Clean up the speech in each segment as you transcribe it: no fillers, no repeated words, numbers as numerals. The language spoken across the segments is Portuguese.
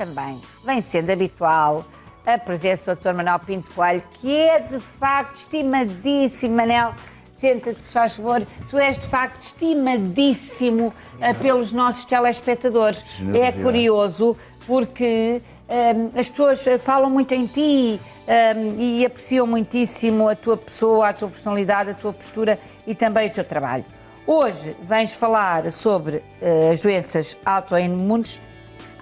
também vem sendo habitual a presença do Dr. Manuel Pinto Coelho, que é de facto estimadíssimo. Manel, senta-te, se faz favor. Tu és de facto estimadíssimo pelos nossos telespectadores. É curioso porque as pessoas falam muito em ti e apreciam muitíssimo a tua pessoa, a tua personalidade, a tua postura e também o teu trabalho. Hoje vens falar sobre as doenças autoimunes.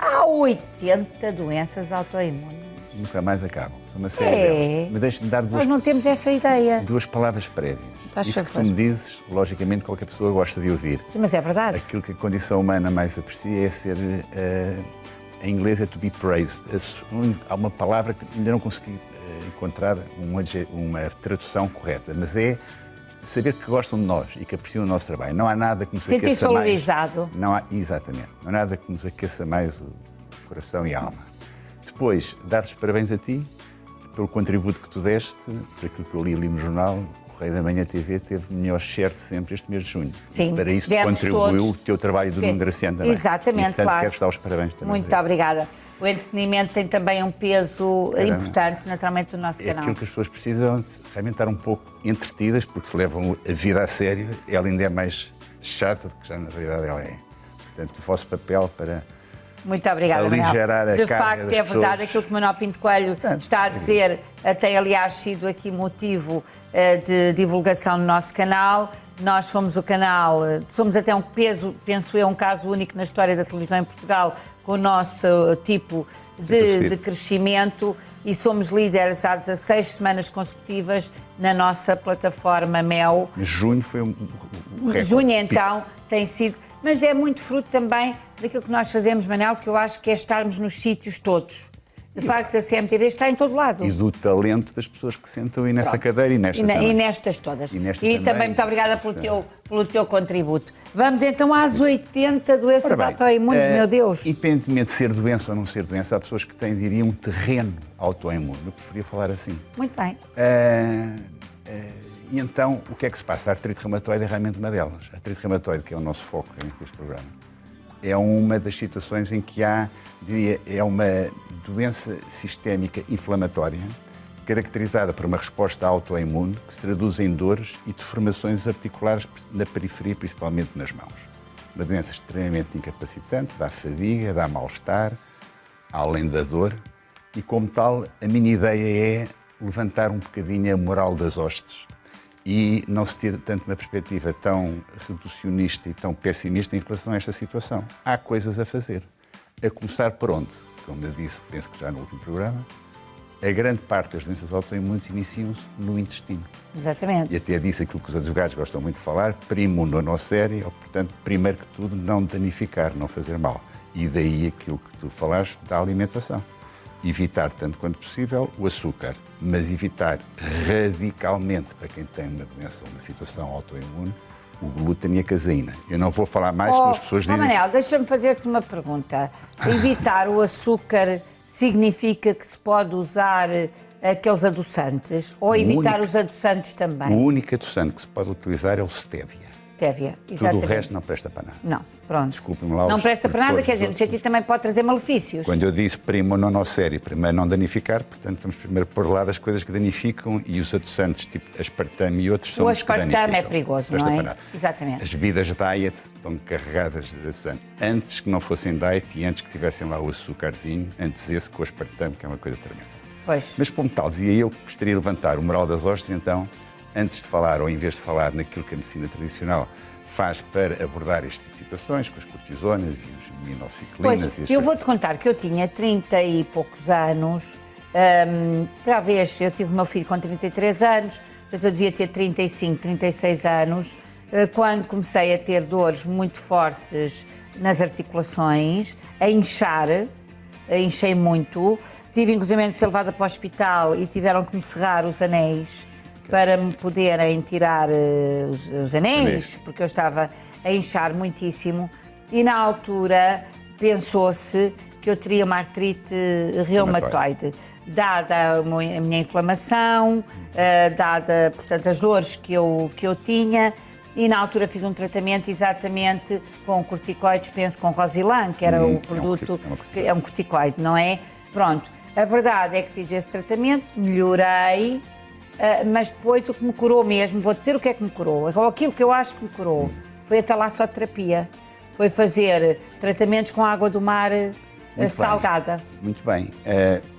Há 80 doenças autoimunes. Nunca mais acabam. São uma série delas. Mas deixe-me dar Nós não temos essa ideia. duas palavras prévias. Faz Isso que favor. tu me dizes, logicamente qualquer pessoa gosta de ouvir. Sim, mas é verdade. Aquilo que a condição humana mais aprecia é ser, em inglês é to be praised. Há uma palavra que ainda não consegui encontrar uma tradução correta, mas é saber que gostam de nós e que apreciam o nosso trabalho. Não há nada que nos aqueça mais. Sentir-se valorizado. Exatamente. Não há nada que nos aqueça mais o coração e a alma. Depois, dar-te os parabéns a ti pelo contributo que tu deste, por aquilo que eu li ali no jornal. O Correio da Manhã TV teve o melhor share de sempre este mês de junho. Sim, Para isso demos contribuiu todos. o teu trabalho do Nuno Graciano também. Exatamente, e, portanto, claro. quero-vos dar os parabéns também. Muito obrigada. O entretenimento tem também um peso importante, naturalmente, no nosso É canal. aquilo que as pessoas precisam de realmente estar um pouco entretidas, porque se levam a vida a sério, ela ainda é mais chata do que já na realidade ela é. Portanto, o vosso papel para Muito obrigada, aligerar Manuel. a De carga facto, das é verdade pessoas. aquilo que o Manuel Pinto Coelho está a dizer, tem aliás sido aqui motivo de divulgação no nosso canal. Nós somos o canal, somos até um peso, penso eu, um caso único na história da televisão em Portugal, com o nosso tipo de crescimento e somos líderes há 16 semanas consecutivas na nossa plataforma Mel. junho foi um recorde. Junho, então, tem sido... Mas é muito fruto também daquilo que nós fazemos, Manel, que eu acho que é estarmos nos sítios todos. De facto, a CMTV está em todo lado. E do talento das pessoas que sentam aí nessa cadeira e nesta também. E nestas todas. E nesta também também. muito obrigada pelo teu contributo. Vamos então às 80 doenças Ora bem, autoimunes, meu Deus. Independentemente de ser doença ou não ser doença, há pessoas que têm, diria, um terreno autoimune. Eu preferia falar assim. Muito bem. E então, o que é que se passa? A artrite reumatoide é realmente uma delas. A artrite reumatoide, que é o nosso foco neste programa, é uma das situações em que há, diria, é uma doença sistémica inflamatória caracterizada por uma resposta autoimune que se traduz em dores e deformações articulares na periferia, principalmente nas mãos. Uma doença extremamente incapacitante, dá fadiga, dá mal-estar, além da dor, e como tal, a minha ideia é levantar um bocadinho a moral das hostes e não se ter tanto uma perspectiva tão reducionista e tão pessimista em relação a esta situação. Há coisas a fazer. A começar por onde? Como eu disse, penso que já no último programa, a grande parte das doenças autoimunes iniciam-se no intestino. Exatamente. E até disse aquilo que os advogados gostam muito de falar, primo nocere, ou portanto, primeiro que tudo, não danificar, não fazer mal. E daí aquilo que tu falaste da alimentação. Evitar, tanto quanto possível, o açúcar, mas evitar radicalmente, para quem tem uma doença ou uma situação autoimune, o glúten e a caseína. Eu não vou falar mais, porque as pessoas dizem... Manel, deixa-me fazer-te uma pergunta. Evitar o açúcar significa que se pode usar aqueles adoçantes ou evitar os adoçantes também? O único adoçante que se pode utilizar é o stevia. Stevia, Tudo exatamente. o resto não presta para nada. Não, pronto. Desculpem-me lá. Não presta para nada, quer dizer, no sentido também pode trazer malefícios. Quando eu disse primo nocere, primeiro não danificar, portanto vamos primeiro pôr lá das coisas que danificam e os adoçantes, tipo aspartame e outros, são os que danificam. O aspartame é perigoso, não é? Exatamente. As bebidas diet estão carregadas de adoçante. Antes que não fossem diet e antes que tivessem lá o açúcarzinho, antes esse com o aspartame, que é uma coisa tremenda. Pois. Mas como tal, dizia eu que gostaria de levantar o moral das hostes, então, antes de falar, ou em vez de falar naquilo que a medicina tradicional faz para abordar este tipo de situações, com as cortisonas e os minociclinas. Pois, eu vou-te contar que eu tinha 30 e poucos anos, talvez eu tive o meu filho com 33 anos, portanto eu devia ter 35, 36 anos, quando comecei a ter dores muito fortes nas articulações, a inchar, inchei muito, tive inclusive de ser levada para o hospital e tiveram que me serrar os anéis, para me poderem tirar os anéis, porque eu estava a inchar muitíssimo. E na altura pensou-se que eu teria uma artrite reumatoide, dada a minha inflamação, dada, portanto, as dores que eu tinha. e na altura fiz um tratamento exatamente com corticoides, penso com Rosilan, que era o produto, que é um corticoide, não é? Pronto, a verdade é que fiz esse tratamento, melhorei, mas depois o que me curou mesmo, vou dizer o que é que me curou, aquilo que eu acho que me curou, foi a talassoterapia, foi fazer tratamentos com água do mar salgada. Muito bem,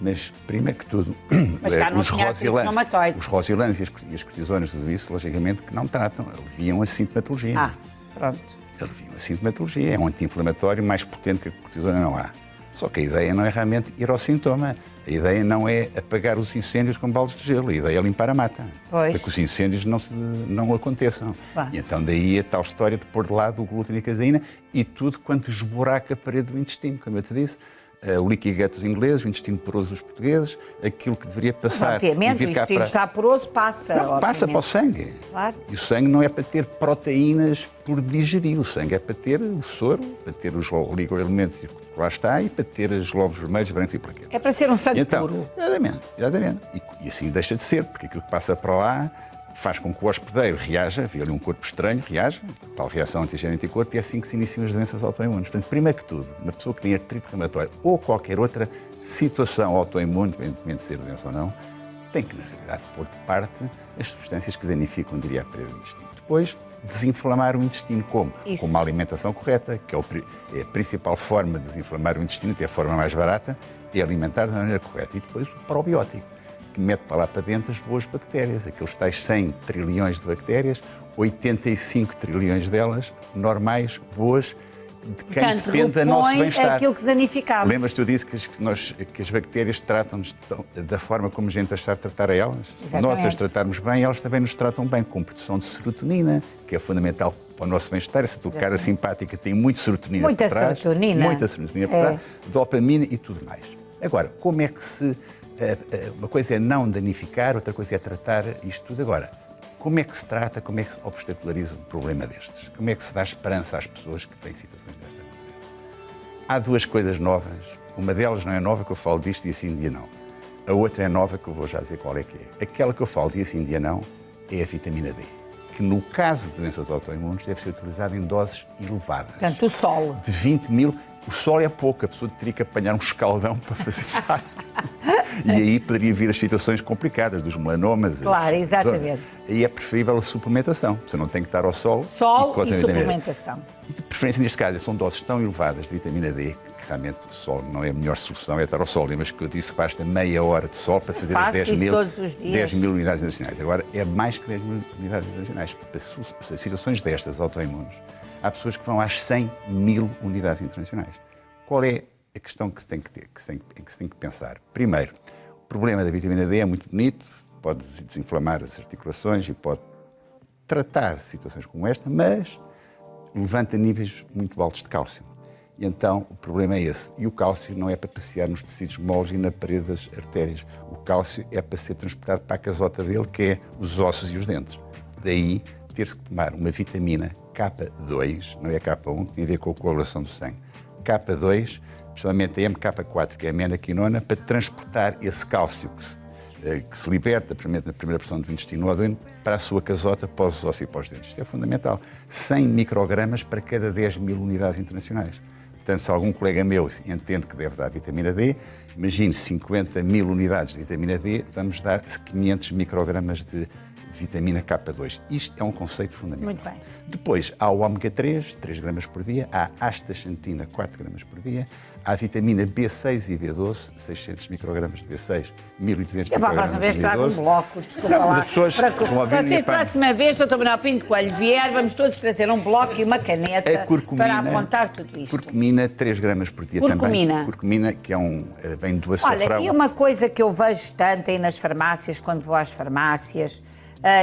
mas primeiro que tudo, Mas cá não tinha artrite reumatoide. os rosilãs e as cortisonas, tudo isso, logicamente, que não tratam, aliviam a sintomatologia. Pronto. Aliviam a sintomatologia, é um anti-inflamatório mais potente que a cortisona não há. Só que a ideia não é realmente ir ao sintoma, a ideia não é apagar os incêndios com baldes de gelo, a ideia é limpar a mata, para que os incêndios não aconteçam. E então daí a tal história de pôr de lado o glúten e a caseína e tudo quanto esboraca a parede do intestino, como eu te disse. O leaky gut dos ingleses, o intestino poroso dos portugueses, aquilo que deveria passar... Obviamente, o intestino está poroso, passa. Não, passa para o sangue. Claro. E o sangue não é para ter proteínas por digerir, o sangue é para ter o soro, para ter os oligoelementos que lá está e para ter os glóbulos vermelhos, brancos e por aqui. É para ser um sangue puro. Exatamente. E assim deixa de ser, porque aquilo que passa para lá faz com que o hospedeiro reaja, vê ali um corpo estranho, reaja, tal reação antigênio-anticorpo, e é assim que se iniciam as doenças autoimunes. Portanto, primeiro que tudo, uma pessoa que tem artrite reumatoide ou qualquer outra situação autoimune, independentemente de ser doença ou não, tem que, na realidade, pôr de parte as substâncias que danificam, diria, a parede do intestino. Depois, desinflamar o intestino como? Com uma alimentação correta, que é a principal forma de desinflamar o intestino, até a forma mais barata, é alimentar da maneira correta. E depois o probiótico, que mete para lá para dentro as boas bactérias, aqueles tais 100 trilhões de bactérias, 85 trilhões delas normais, boas, de quem depende do nosso bem-estar. Aquilo que danificamos. Lembras-te, tu disse que as bactérias tratam-nos da forma como a gente está a tratar a elas? Se nós as tratarmos bem, elas também nos tratam bem, com produção de serotonina, que é fundamental para o nosso bem-estar. Essa tua cara simpática tem muito serotonina por trás. Muita serotonina por trás, dopamina e tudo mais. Agora, como é que se... Uma coisa é não danificar, outra coisa é tratar isto tudo. Agora, como é que se trata, como é que se obstaculariza um problema destes? Como é que se dá esperança às pessoas que têm situações desta natureza? Há duas coisas novas. Uma delas não é nova, que eu falo disto dia sim, dia não. A outra é nova, que eu vou já dizer qual é que é. Aquela que eu falo dia sim, dia não, é a vitamina D, que no caso de doenças autoimunes deve ser utilizada em doses elevadas. Portanto, o sol. De 20 mil. O sol é pouco, a pessoa teria que apanhar um escaldão para fazer falha. E aí poderia vir as situações complicadas dos melanomas. Claro, exatamente. Aí é preferível a suplementação. Você não tem que estar ao sol. Sol e suplementação. De preferência, neste caso, são doses tão elevadas de vitamina D que realmente o sol não é a melhor solução, é estar ao sol. Mas que eu disse que basta meia hora de sol para fazer as 10 mil unidades internacionais. Agora, é mais que 10 mil unidades internacionais. Para situações destas autoimunes, há pessoas que vão às 100 mil unidades internacionais. Qual é a questão que se tem que ter, que se tem que pensar? Primeiro, o problema da vitamina D é muito bonito, pode desinflamar as articulações e pode tratar situações como esta, mas levanta níveis muito altos de cálcio. E então o problema é esse. E o cálcio não é para passear nos tecidos moles e na parede das artérias. O cálcio é para ser transportado para a casota dele, que é os ossos e os dentes. Daí ter-se que tomar uma vitamina K2, não é K1, que tem a ver com a coagulação do sangue. K2, especialmente a MK4, que é a menaquinona, para transportar esse cálcio que se liberta, primeiro na primeira porção do intestino duodeno, para a sua casota, para os ossos e para os dentes. Isto é fundamental. 100 microgramas para cada 10 mil unidades internacionais. Portanto, se algum colega meu entende que deve dar vitamina D, imagine 50 mil unidades de vitamina D, vamos dar 500 microgramas de vitamina K2. Isto é um conceito fundamental. Muito bem. Depois, há o ômega 3, 3 gramas por dia, há a astaxantina, 4 gramas por dia, há a vitamina B6 e B12, 600 microgramas de B6, 1200 microgramas de B12. Próxima vez trago um bloco, desculpa lá. As pessoas vão ouvir a próxima vez, Dr. Manuel Pinto Coelho vier, vamos todos trazer um bloco e uma caneta para apontar tudo isto. Curcumina, 3 gramas por dia também. Curcumina, que vem do açafrão. Olha, e uma coisa que eu vejo tanto aí nas farmácias, quando vou às farmácias,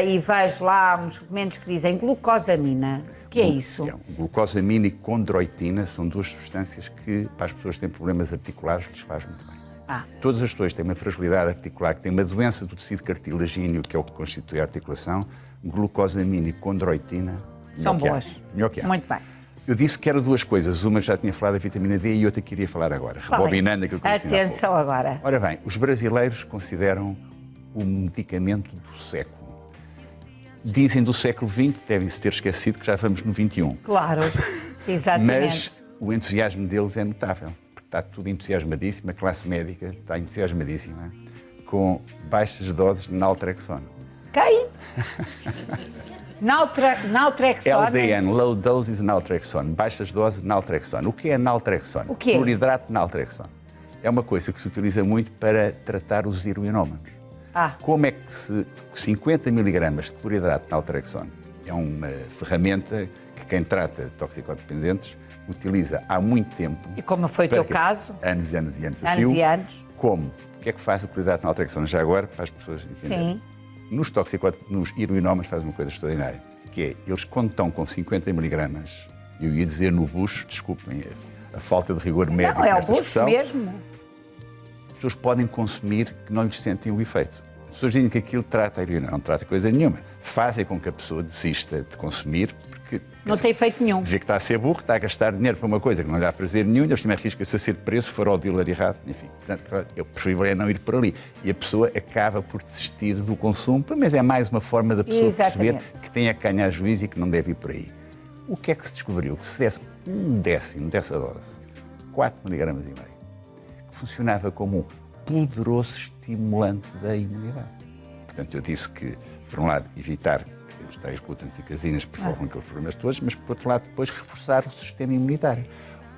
e vejo lá uns suplementos que dizem glucosamina. O que é isso? Glucosamina e condroitina são duas substâncias que, para as pessoas que têm problemas articulares, lhes faz muito bem. Todas as pessoas que têm uma fragilidade articular, que têm uma doença do tecido cartilagíneo, que é o que constitui a articulação, glucosamina e condroitina são boas. Melhor que há. Muito bem. Eu disse que eram duas coisas. Uma já tinha falado da vitamina D e outra que queria falar agora. Rebobinando aquilo que eu disse. Atenção agora. Ora bem, os brasileiros consideram o medicamento do século. Dizem do século XX, devem-se ter esquecido que já vamos no XXI. Claro, exatamente. Mas o entusiasmo deles é notável, porque está tudo entusiasmadíssimo, a classe médica está entusiasmadíssima, com baixas doses de naltrexone. Quem? Naltrexone? LDN, Low Doses Naltrexone, baixas doses de naltrexone. O que é naltrexone? O quê? Cloridrato de naltrexone. É uma coisa que se utiliza muito para tratar os heroinómanos. Como é que 50 mg de cloridrato de naltrexone é uma ferramenta que quem trata de toxicodependentes utiliza há muito tempo. E como foi o teu caso? Anos e anos e anos a Anos fio. e anos. Como? O que é que faz o cloridrato de naltrexone? Já agora, para as pessoas entenderem. Sim. Nos heroinómanos faz uma coisa extraordinária, que é, eles quando estão com 50 mg, eu ia dizer no bucho, desculpem a falta de rigor médico Não, é o nesta bucho expressão, mesmo. as pessoas podem consumir que não lhes sentem o efeito. As pessoas dizem que aquilo trata a heroína, não trata coisa nenhuma. Fazem com que a pessoa desista de consumir, porque Não tem efeito nenhum. vê que está a ser burro, está a gastar dinheiro para uma coisa que não lhe dá prazer nenhum, e por arrisca-se a ser preso se for ao dealer errado. Enfim, portanto, eu preferível é não ir por ali. E a pessoa acaba por desistir do consumo, mas é mais uma forma da pessoa perceber que tem a ganhar juízo e que não deve ir por aí. O que é que se descobriu? Que se desse um décimo dessa dose, 4 mg e meio, que funcionava como um poderoso estimulante da imunidade. Portanto, eu disse que, por um lado, evitar os tais glútenos e caseínas que provocam aqueles problemas todos, mas, por outro lado, depois reforçar o sistema imunitário.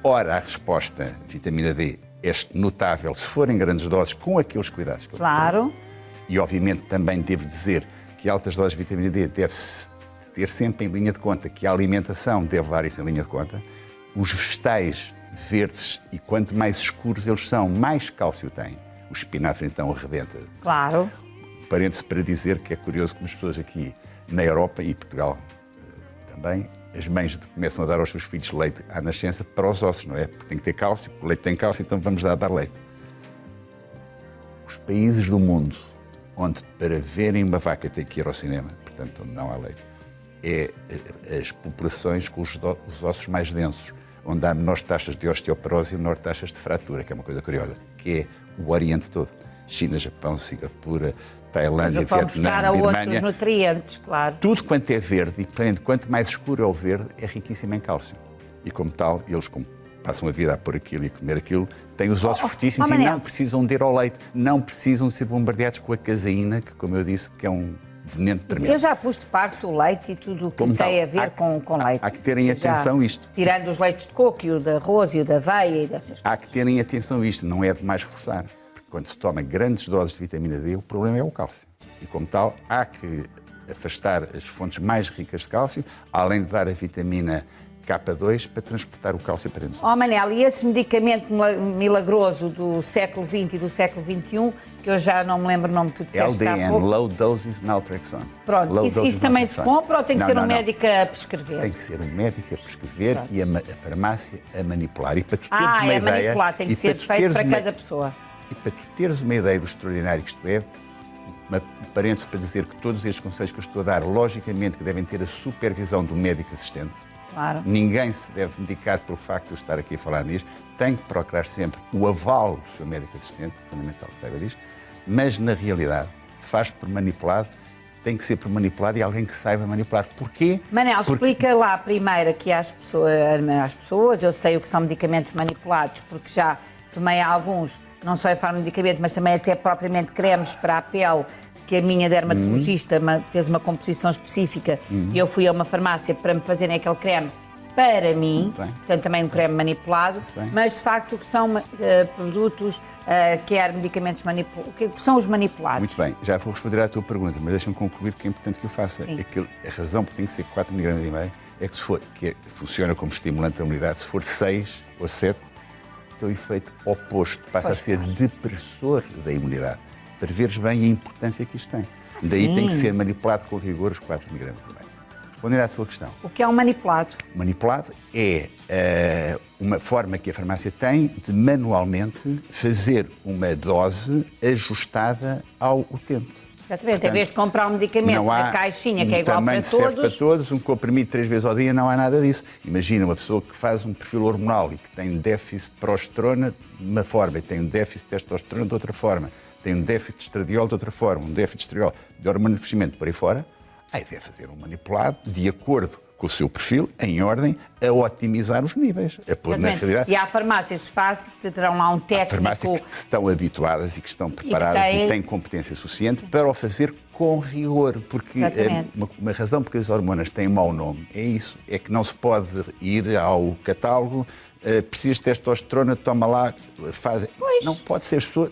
Ora, a resposta, vitamina D, é notável se forem grandes doses, com aqueles cuidados que eu Claro. E, obviamente, também devo dizer que altas doses de vitamina D deve-se ter sempre em linha de conta, que a alimentação deve levar isso em linha de conta. Os vegetais verdes, e quanto mais escuros eles são, mais cálcio têm. O espinafre, então, arrebenta. Claro. Parênteses para dizer que é curioso como as pessoas aqui na Europa e Portugal também, as mães começam a dar aos seus filhos leite à nascença para os ossos, não é? Porque tem que ter cálcio, o leite tem cálcio, então vamos dar leite. Os países do mundo onde para verem uma vaca tem que ir ao cinema, portanto onde não há leite, é as populações com os ossos mais densos, onde há menores taxas de osteoporose e menores taxas de fratura, que é uma coisa curiosa, que é o Oriente todo. China, Japão, Singapura, Tailândia, Vietnã, Birmânia. Outros nutrientes, claro. Tudo quanto é verde, e portanto, quanto mais escuro é o verde, é riquíssimo em cálcio. E como tal, eles como passam a vida a pôr aquilo e a comer aquilo, têm os ossos fortíssimos e não precisam de ir ao leite, não precisam de ser bombardeados com a caseína, que, como eu disse, que é um veneno tremendo. Eu já pus de parte o leite e tudo o que Como tem tal, a ver com leite. Há que terem atenção a isto. Tirando os leites de coco e o de arroz e o da aveia e dessas coisas. Há que terem atenção a isto, não é demais reforçar. Porque quando se toma grandes doses de vitamina D, o problema é o cálcio. E como tal, há que afastar as fontes mais ricas de cálcio, além de dar a vitamina K2 para transportar o cálcio para dentro. Oh, Manel, e esse medicamento milagroso do século XX e do século XXI, que eu já não me lembro o nome que tu disseste há LDN, pouco. Low Doses Naltrexone. Pronto, isso também se compra ou tem que ser um médico a prescrever? Tem que ser um médico a prescrever e a farmácia a manipular. E para tu teres Ah, uma é ideia, manipular, tem que ser feito para cada pessoa. E para tu teres uma ideia do extraordinário que isto é, uma parêntese para dizer que todos estes conselhos que eu estou a dar, logicamente que devem ter a supervisão do médico assistente. Claro. Ninguém se deve medicar pelo facto de eu estar aqui a falar nisto. Tem que procurar sempre o aval do seu médico assistente, é fundamental que saiba disto, mas na realidade faz por manipulado, tem que ser por manipulado e alguém que saiba manipular. Porquê? Manel, explica lá primeiro aqui às pessoas, eu sei o que são medicamentos manipulados, porque já tomei alguns, não só em forma de medicamento, mas também até propriamente cremes para a pele, que a minha dermatologista fez uma composição específica e eu fui a uma farmácia para me fazerem aquele creme para mim, portanto também um creme manipulado, mas de facto o que são produtos, quer medicamentos manipulados, o que são os manipulados? Muito bem, já vou responder à tua pergunta, mas deixa-me concluir que é importante que eu faça. A razão por que tem que ser 4 mg e meio é que se for, que funciona como estimulante da imunidade, se for 6 ou 7, tem o efeito oposto, passa a ser depressor da imunidade. Para veres bem a importância que isto tem. Daí tem que ser manipulado com rigor os 4 mg e meio. Respondendo à tua questão. O que é um manipulado? Manipulado é uma forma que a farmácia tem de manualmente fazer uma dose ajustada ao utente. Exatamente, em vez de comprar um medicamento na caixinha que é igual para todos... serve para todos, um comprimido 3 vezes ao dia, não há nada disso. Imagina uma pessoa que faz um perfil hormonal e que tem déficit de progesterona de uma forma e tem um déficit de testosterona de outra forma, tem um déficit de estradiol de outra forma, um déficit de estriol, de hormônio de crescimento por aí fora, A ideia é fazer um manipulado de acordo com o seu perfil, em ordem, a otimizar os níveis, a pôr na realidade. E há farmácias de farmácia que terão lá um técnico... Há farmácias que estão habituadas e que estão preparadas e têm competência suficiente para o fazer com rigor, porque uma razão porque as hormonas têm mau nome é isso, é que não se pode ir ao catálogo, precisas de testosterona, toma lá, faz... Não pode ser, as pessoas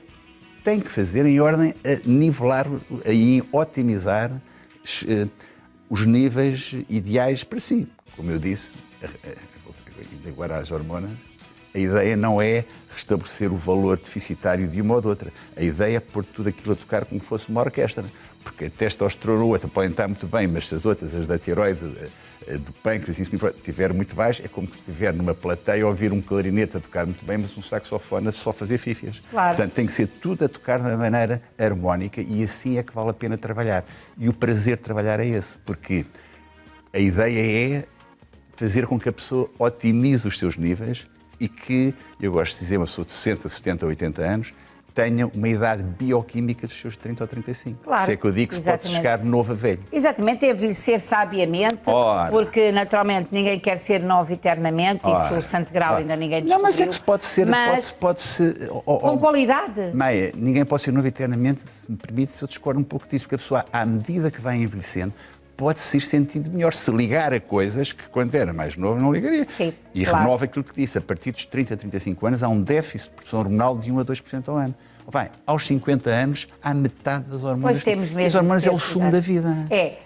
têm que fazer em ordem a nivelar e otimizar os níveis ideais para si. Como eu disse, agora às hormonas, a ideia não é restabelecer o valor deficitário de uma ou de outra. A ideia é pôr tudo aquilo a tocar como fosse uma orquestra. Porque a testosterona outra podem estar muito bem, mas se as outras, as da tireoide, do pâncreas, estiver muito baixo, é como se estiver numa plateia a ouvir um clarinete a tocar muito bem, mas um saxofone a só fazer fífias. Claro. Portanto, tem que ser tudo a tocar de uma maneira harmónica e assim é que vale a pena trabalhar. E o prazer de trabalhar é esse, porque a ideia é fazer com que a pessoa otimize os seus níveis e que, eu gosto de dizer, uma pessoa de 60, 70, 80 anos, tenha uma idade bioquímica dos seus 30 ou 35. Claro, isso é que eu digo que se pode chegar novo a velho. Exatamente, é envelhecer sabiamente, porque naturalmente ninguém quer ser novo eternamente, isso o santo grau ainda ninguém descobriu. Não, mas é que se pode ser... com qualidade. Meia, ninguém pode ser novo eternamente, se me permite, se eu discordo um pouco disso, porque a pessoa, à medida que vai envelhecendo, pode se ir sentindo melhor, se ligar a coisas que quando era mais novo não ligaria. Sim, e renova aquilo que disse, a partir dos 30 a 35 anos há um déficit de produção hormonal de 1 a 2% ao ano. Vai, aos 50 anos há metade das hormonas. Pois temos mesmo. As hormonas é o sumo da vida.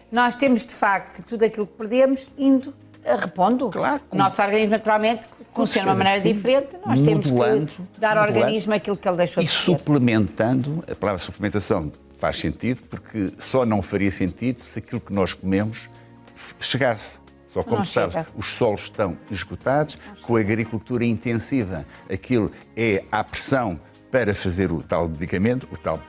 Nós temos de facto que tudo aquilo que perdemos indo repondo. Claro. O nosso organismo naturalmente funciona de uma maneira diferente, nós temos que dar ao organismo aquilo que ele deixou de ter. E suplementando, a palavra suplementação faz sentido, porque só não faria sentido se aquilo que nós comemos chegasse. Só como tu sabes, os solos estão esgotados, com a agricultura intensiva, aquilo é à pressão para fazer o tal medicamento, o tal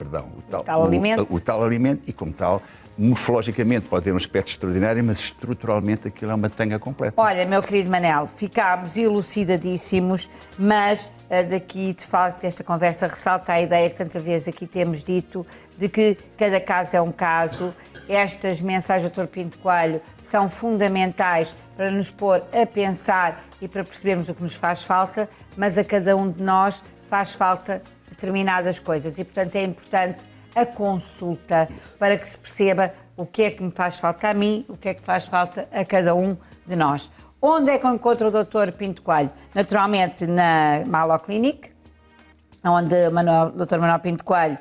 alimento, e como tal, morfologicamente pode ter um aspecto extraordinário, mas estruturalmente aquilo é uma tanga completa. Olha, meu querido Manel, ficámos elucidadíssimos, mas daqui, de facto, esta conversa ressalta a ideia que tantas vezes aqui temos dito, de que cada caso é um caso. Estas mensagens do Dr. Pinto Coelho são fundamentais para nos pôr a pensar e para percebermos o que nos faz falta, mas a cada um de nós faz falta determinadas coisas e, portanto, é importante a consulta para que se perceba o que é que me faz falta a mim, o que é que faz falta a cada um de nós. Onde é que eu encontro o Dr. Pinto Coelho? Naturalmente na Malo Clinic, onde o Dr. Manuel Pinto Coelho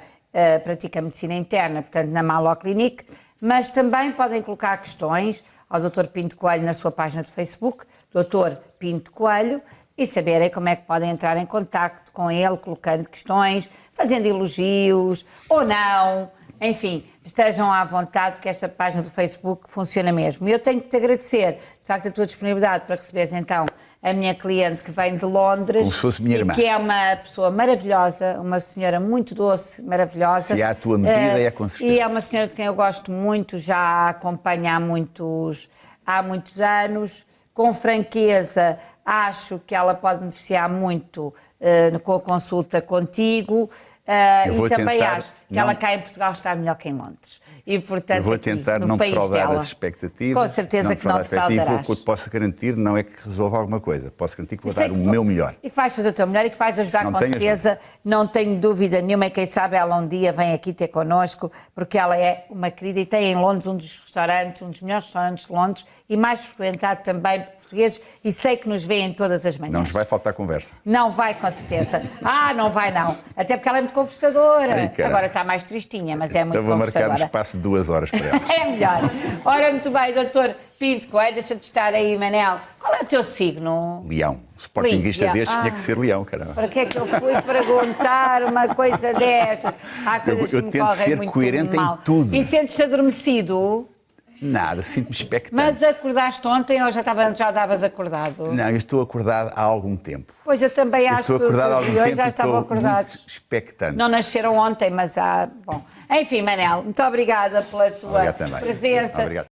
pratica medicina interna, portanto na Malo Clinic, mas também podem colocar questões ao Dr. Pinto Coelho na sua página de Facebook, Dr. Pinto Coelho, e saberem como é que podem entrar em contacto com ele, colocando questões, fazendo elogios ou não. Enfim, estejam à vontade, porque esta página do Facebook funciona mesmo. E eu tenho que te agradecer, de facto, a tua disponibilidade para receberes, então, a minha cliente que vem de Londres. Como se fosse minha irmã. Que é uma pessoa maravilhosa, uma senhora muito doce, maravilhosa. Se há a tua medida, é com certeza. E é uma senhora de quem eu gosto muito, já a acompanho há muitos anos. Com franqueza, acho que ela pode beneficiar muito com a consulta contigo. E também acho que ela cá em Portugal está melhor que em Londres. E, portanto, eu vou tentar não defraudar as expectativas. Com certeza que não defraudarás. E o que eu te posso garantir não é que resolva alguma coisa. Posso garantir que vou dar o meu melhor. E que vais fazer o teu melhor e que vais ajudar com certeza. Não tenho dúvida nenhuma. E quem sabe ela um dia vem aqui ter connosco, porque ela é uma querida e tem em Londres um dos melhores restaurantes de Londres e mais frequentado também por portugueses, e sei que nos vêem todas as manhãs. Não nos vai faltar conversa. Não vai, com certeza. Não vai não. Até porque ela é muito conversadora. Agora está mais tristinha, mas é muito conversadora. Então vou marcar um espaço de 2 horas para ela. É melhor. Ora, muito bem, Dr. Pinto Coelho, deixa-te estar aí, Manel. Qual é o teu signo? Leão. O sportinguista destes tinha que ser leão, caramba. Para que é que eu fui perguntar uma coisa destas? Há coisas que me tento correm ser muito coerente mal. em tudo. E sentes-te adormecido? Nada, sinto-me expectante. Mas acordaste ontem ou já estavas acordado? Não, eu estou acordado há algum tempo. Pois eu também acho que os leões já estavam acordados. Muito expectante. Não nasceram ontem, mas bom. Enfim, Manel, muito obrigada pela tua presença. Obrigado.